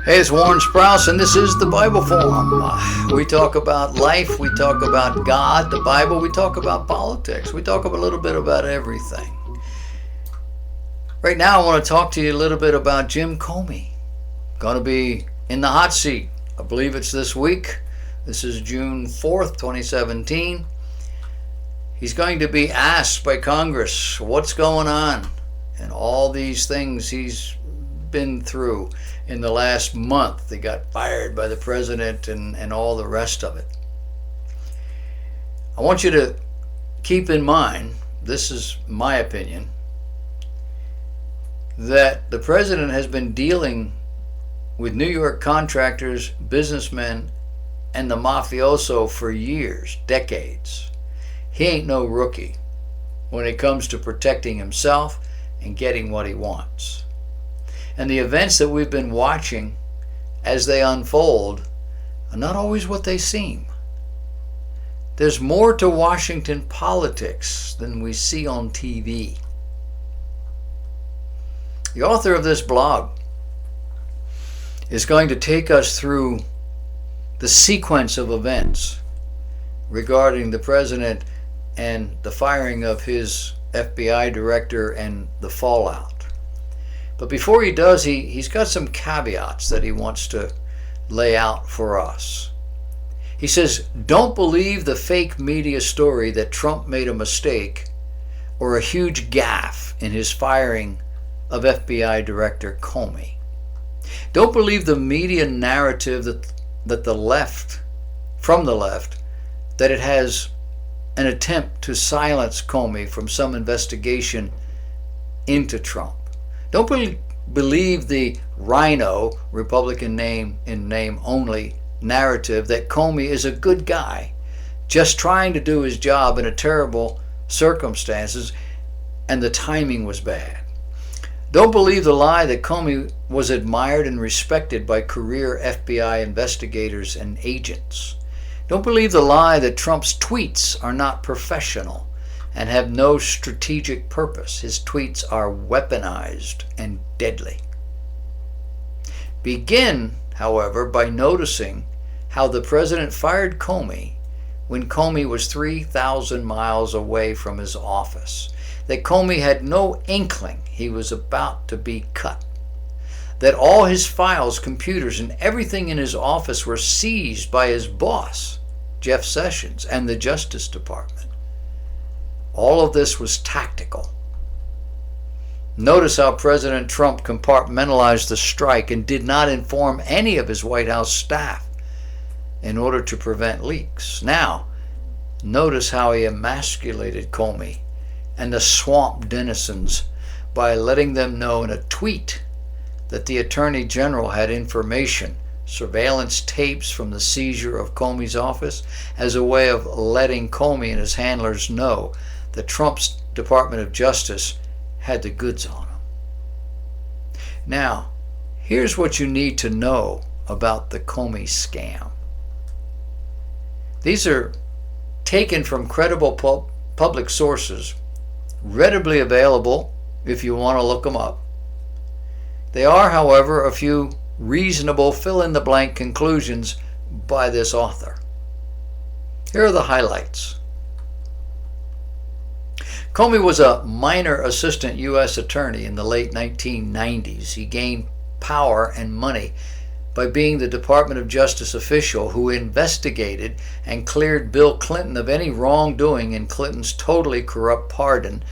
Hey, it's Warren Sprouse, and this is the Bible Forum. We talk about life, we talk about God, the Bible, we talk about politics, we talk a little bit about everything. Right now, I want to talk to you a little bit about Jim Comey. Going to be in the hot seat. I believe it's this week. This is June 4th, 2017. He's going to be asked by Congress what's going on and all these things he's been through in the last month. He got fired by the president and all the rest of it. I want you to keep in mind, this is my opinion, that the president has been dealing with New York contractors, businessmen, and the mafioso for years, decades. He ain't no rookie when it comes to protecting himself and getting what he wants. And the events that we've been watching as they unfold are not always what they seem. There's more to Washington politics than we see on TV. The author of this blog is going to take us through the sequence of events regarding the president and the firing of his FBI director and the fallout. But before he does, he's got some caveats that he wants to lay out for us. He says, don't believe the fake media story that Trump made a mistake or a huge gaffe in his firing of FBI Director Comey. Don't believe the media narrative that the left, from the left, that it has an attempt to silence Comey from some investigation into Trump. Don't believe the Rhino, Republican name in name only, narrative that Comey is a good guy, just trying to do his job in a terrible circumstances and the timing was bad. Don't believe the lie that Comey was admired and respected by career FBI investigators and agents. Don't believe the lie that Trump's tweets are not professional and have no strategic purpose. His tweets are weaponized and deadly. Begin, however, by noticing how the president fired Comey when Comey was 3,000 miles away from his office. That Comey had no inkling he was about to be cut. That all his files, computers, and everything in his office were seized by his boss, Jeff Sessions, and the Justice Department. All of this was tactical. Notice how President Trump compartmentalized the strike and did not inform any of his White House staff in order to prevent leaks. Now, notice how he emasculated Comey and the swamp denizens by letting them know in a tweet that the Attorney General had information, surveillance tapes from the seizure of Comey's office, as a way of letting Comey and his handlers know that Trump's Department of Justice had the goods on him. Now, here's what you need to know about the Comey scam. These are taken from credible public sources, readily available if you want to look them up. They are, however, a few reasonable fill-in-the-blank conclusions by this author. Here are the highlights. Comey was a minor assistant U.S. attorney in the late 1990s. He gained power and money by being the Department of Justice official who investigated and cleared Bill Clinton of any wrongdoing in Clinton's totally corrupt pardon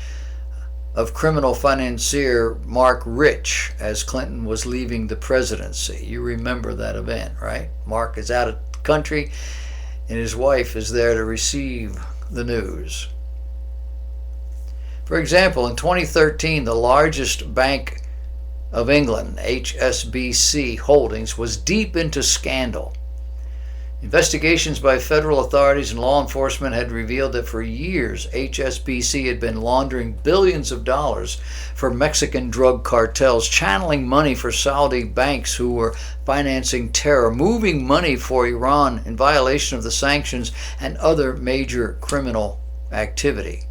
of criminal financier Mark Rich as Clinton was leaving the presidency. You remember that event, right? Mark is out of the country and his wife is there to receive the news. For example, in 2013, the largest bank of England, HSBC Holdings, was deep into scandal. Investigations by federal authorities and law enforcement had revealed that for years HSBC had been laundering billions of dollars for Mexican drug cartels, channeling money for Saudi banks who were financing terror, moving money for Iran in violation of the sanctions, and other major criminal activity.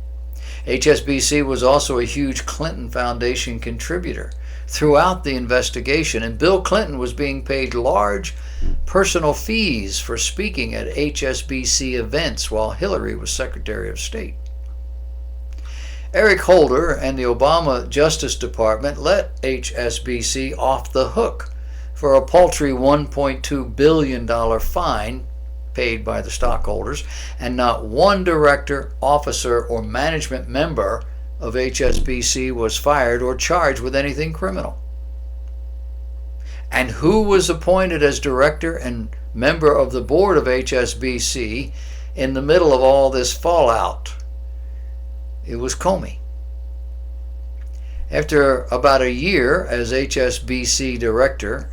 HSBC was also a huge Clinton Foundation contributor, throughout the investigation, and Bill Clinton was being paid large personal fees for speaking at HSBC events while Hillary was Secretary of State. Eric Holder and the Obama Justice Department let HSBC off the hook for a paltry $1.2 billion fine paid by the stockholders, and not one director, officer, or management member of HSBC was fired or charged with anything criminal. And who was appointed as director and member of the board of HSBC in the middle of all this fallout? It was Comey. After about a year as HSBC director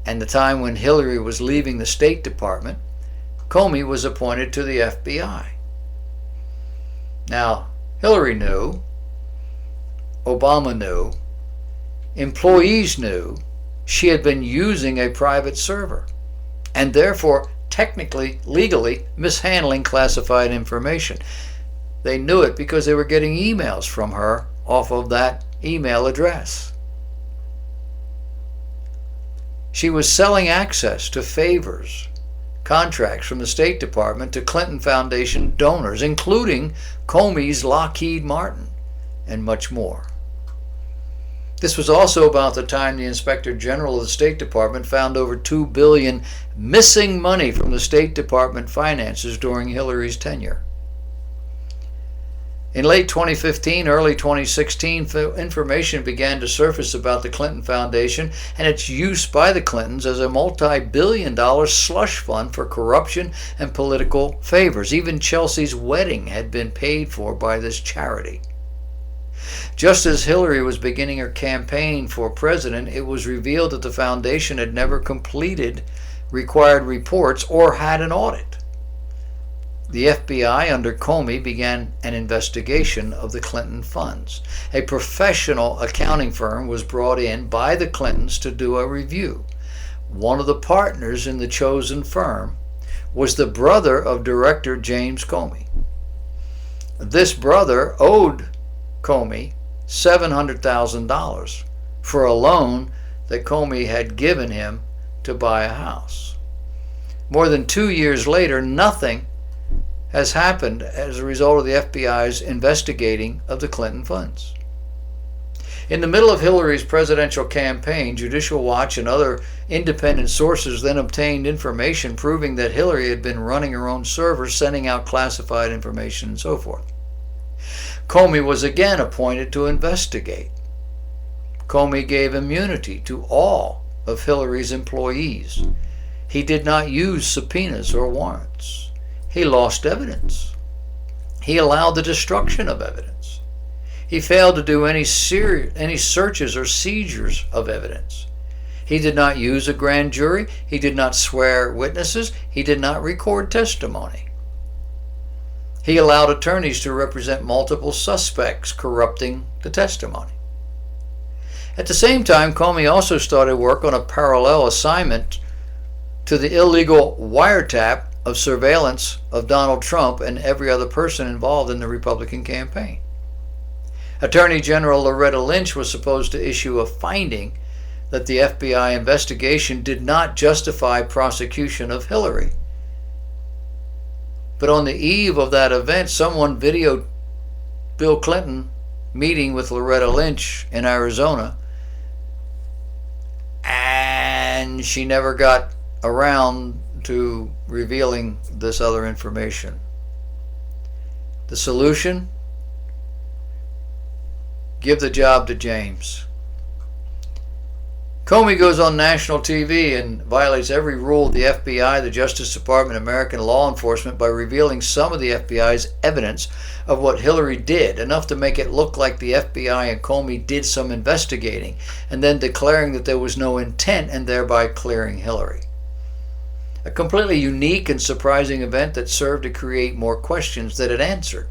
and the time when Hillary was leaving the State Department, Comey was appointed to the FBI. Now, Hillary knew, Obama knew, employees knew she had been using a private server and therefore technically, legally mishandling classified information. They knew it because they were getting emails from her off of that email address. She was selling access to favors, contracts from the State Department to Clinton Foundation donors, including Comey's Lockheed Martin, and much more. This was also about the time the Inspector General of the State Department found over $2 billion missing money from the State Department finances during Hillary's tenure. In late 2015, early 2016, information began to surface about the Clinton Foundation and its use by the Clintons as a multi-billion-dollar slush fund for corruption and political favors. Even Chelsea's wedding had been paid for by this charity. Just as Hillary was beginning her campaign for president, it was revealed that the foundation had never completed required reports or had an audit. The FBI under Comey began an investigation of the Clinton funds. A professional accounting firm was brought in by the Clintons to do a review. One of the partners in the chosen firm was the brother of Director James Comey. This brother owed Comey $700,000 for a loan that Comey had given him to buy a house. More than 2 years later, nothing has happened as a result of the FBI's investigating of the Clinton funds. In the middle of Hillary's presidential campaign, Judicial Watch and other independent sources then obtained information proving that Hillary had been running her own servers, sending out classified information, and so forth. Comey was again appointed to investigate. Comey gave immunity to all of Hillary's employees. He did not use subpoenas or warrants. He lost evidence. He allowed the destruction of evidence. He failed to do any searches or seizures of evidence. He did not use a grand jury. He did not swear witnesses. He did not record testimony. He allowed attorneys to represent multiple suspects, corrupting the testimony. At the same time, Comey also started work on a parallel assignment to the illegal wiretap of surveillance of Donald Trump and every other person involved in the Republican campaign. Attorney General Loretta Lynch was supposed to issue a finding that the FBI investigation did not justify prosecution of Hillary. But on the eve of that event, someone videoed Bill Clinton meeting with Loretta Lynch in Arizona, and she never got around to revealing this other information. The solution? Give the job to James. Comey goes on national TV and violates every rule of the FBI, the Justice Department, American law enforcement by revealing some of the FBI's evidence of what Hillary did, enough to make it look like the FBI and Comey did some investigating, and then declaring that there was no intent and thereby clearing Hillary. A completely unique and surprising event that served to create more questions than it answered.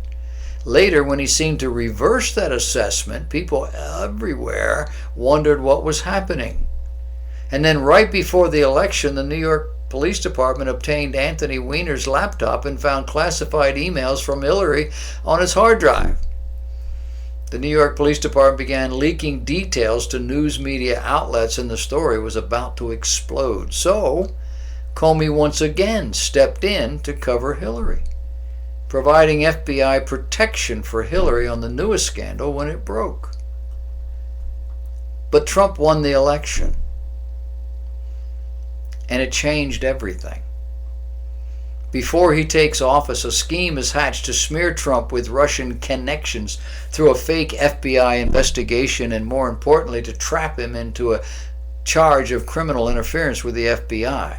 Later, when he seemed to reverse that assessment, people everywhere wondered what was happening. And then right before the election, the New York Police Department obtained Anthony Weiner's laptop and found classified emails from Hillary on his hard drive. the New York Police Department began leaking details to news media outlets, and the story was about to explode. So, Comey once again stepped in to cover Hillary, providing FBI protection for Hillary on the newest scandal when it broke. But Trump won the election, and it changed everything. Before he takes office, a scheme is hatched to smear Trump with Russian connections through a fake FBI investigation, and more importantly, to trap him into a charge of criminal interference with the FBI.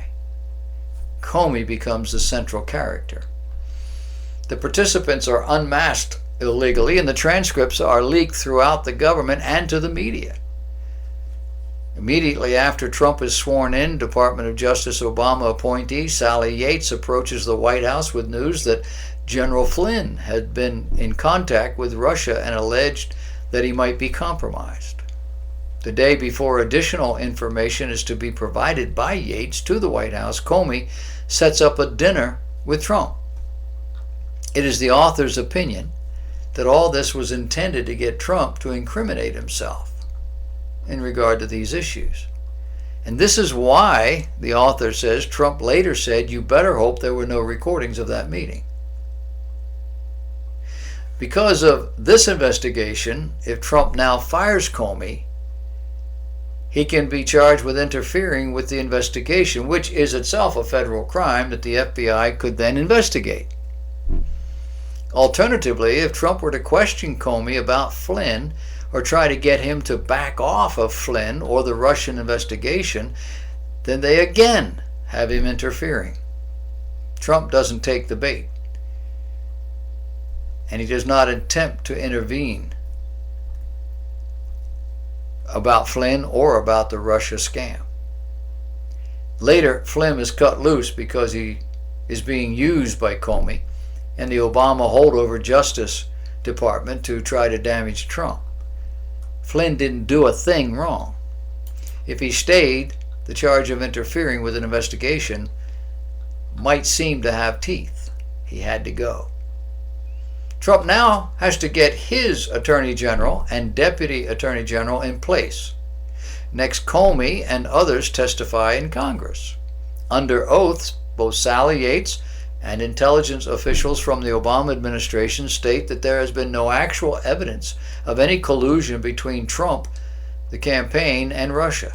Comey becomes the central character. The participants are unmasked illegally, and the transcripts are leaked throughout the government and to the media. Immediately after Trump is sworn in, Department of Justice Obama appointee Sally Yates approaches the White House with news that General Flynn had been in contact with Russia and alleged that he might be compromised. The day before additional information is to be provided by Yates to the White House, Comey sets up a dinner with Trump. It is the author's opinion that all this was intended to get Trump to incriminate himself in regard to these issues. And this is why, the author says, Trump later said, "You better hope there were no recordings of that meeting." Because of this investigation, if Trump now fires Comey, he can be charged with interfering with the investigation, which is itself a federal crime that the FBI could then investigate. Alternatively, if Trump were to question Comey about Flynn, or try to get him to back off of Flynn or the Russian investigation, then they again have him interfering. Trump doesn't take the bait, and he does not attempt to intervene about Flynn or about the Russia scam. Later, Flynn is cut loose because he is being used by Comey and the Obama holdover Justice Department to try to damage Trump. Flynn didn't do a thing wrong. If he stayed, the charge of interfering with an investigation might seem to have teeth. He had to go. Trump now has to get his Attorney General and Deputy Attorney General in place. Next, Comey and others testify in Congress. Under oaths, both Sally Yates and intelligence officials from the Obama administration state that there has been no actual evidence of any collusion between Trump, the campaign, and Russia.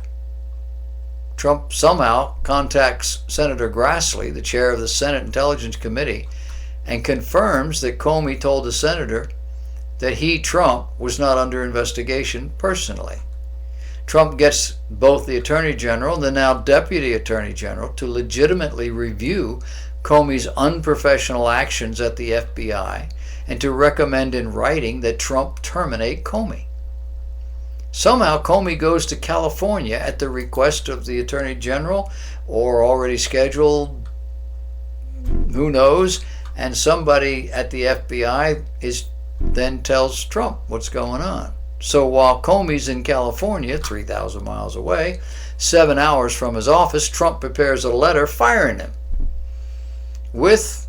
Trump somehow contacts Senator Grassley, the chair of the Senate Intelligence Committee, and confirms that Comey told the senator that he, Trump, was not under investigation personally. Trump gets both the Attorney General and the now Deputy Attorney General to legitimately review Comey's unprofessional actions at the FBI and to recommend in writing that Trump terminate Comey. Somehow Comey goes to California at the request of the Attorney General, or already scheduled, who knows, and somebody at the FBI then tells Trump what's going on. So while Comey's in California, 3,000 miles away, 7 hours from his office, Trump prepares a letter firing him, with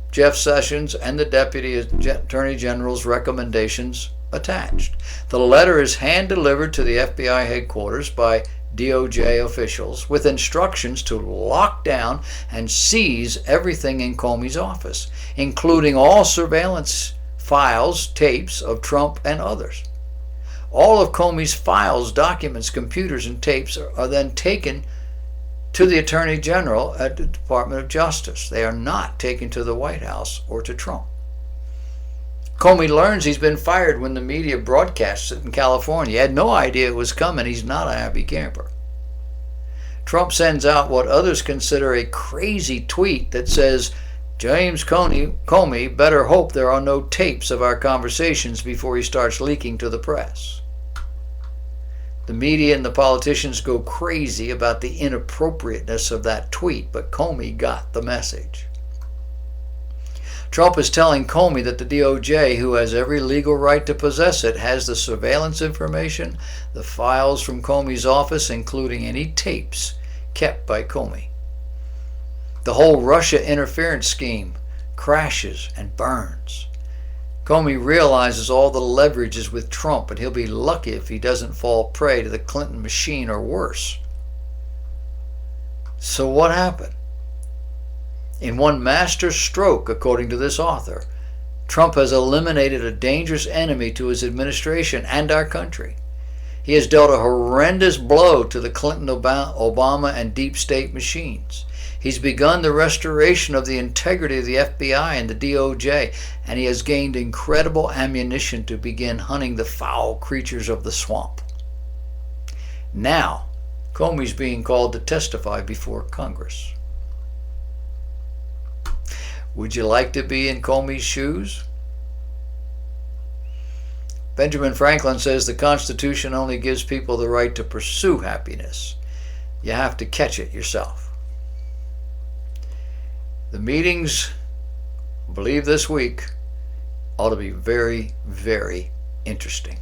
Jeff Sessions and the Deputy Attorney General's recommendations attached. The letter is hand-delivered to the FBI headquarters by DOJ officials with instructions to lock down and seize everything in Comey's office, including all surveillance files, tapes of Trump and others. All of Comey's files, documents, computers, and tapes are then taken to the Attorney General at the Department of Justice. They are not taken to the White House or to Trump. Comey learns he's been fired when the media broadcasts it in California. He had no idea it was coming. He's not a happy camper. Trump sends out what others consider a crazy tweet that says, "James Comey better hope there are no tapes of our conversations before he starts leaking to the press." The media and the politicians go crazy about the inappropriateness of that tweet, but Comey got the message. Trump is telling Comey that the DOJ, who has every legal right to possess it, has the surveillance information, the files from Comey's office, including any tapes kept by Comey. The whole Russia interference scheme crashes and burns. Comey realizes all the leverage is with Trump, and he'll be lucky if he doesn't fall prey to the Clinton machine or worse. So what happened? In one master stroke, according to this author, Trump has eliminated a dangerous enemy to his administration and our country. He has dealt a horrendous blow to the Clinton, Obama, and deep state machines. He's begun the restoration of the integrity of the FBI and the DOJ, and he has gained incredible ammunition to begin hunting the foul creatures of the swamp. Now, Comey's being called to testify before Congress. Would you like to be in Comey's shoes? Benjamin Franklin says the Constitution only gives people the right to pursue happiness. You have to catch it yourself. The meetings, I believe this week, ought to be very, very interesting.